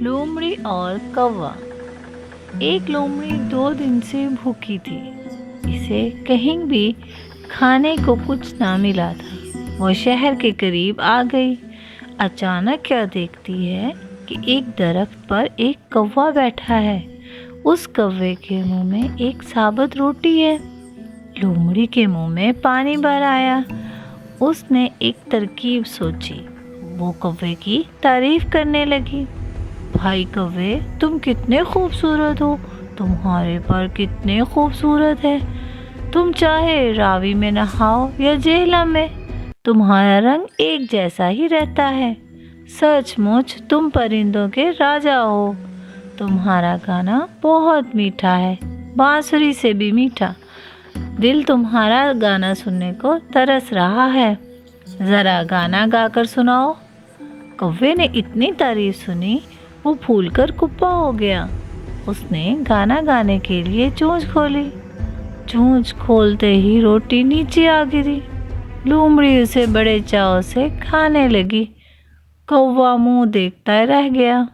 लोमड़ी और कौवा। एक लोमड़ी 2 दिन से भूखी थी। इसे कहीं भी खाने को कुछ ना मिला था। वो शहर के करीब आ गई। अचानक क्या देखती है कि एक दरख्त पर एक कौवा बैठा है। उस कौवे के मुंह में एक साबुत रोटी है। लोमड़ी के मुंह में पानी भर आया। उसने एक तरकीब सोची। वो कौवे की तारीफ करने लगी। भाई कौवे, तुम कितने खूबसूरत हो। तुम्हारे पर कितने खूबसूरत है। तुम चाहे रावी में नहाओ या झेलम में, तुम्हारा रंग एक जैसा ही रहता है। सचमुच तुम परिंदों के राजा हो। तुम्हारा गाना बहुत मीठा है, बांसुरी से भी मीठा। दिल तुम्हारा गाना सुनने को तरस रहा है। ज़रा गाना गाकर सुनाओ। कौवे ने इतनी तारीफ सुनी, वो फूलकर कुप्पा हो गया। उसने गाना गाने के लिए चोंच खोली। चोंच खोलते ही रोटी नीचे आ गिरी। लोमड़ी उसे बड़े चाव से खाने लगी। कौवा मुंह देखता रह गया।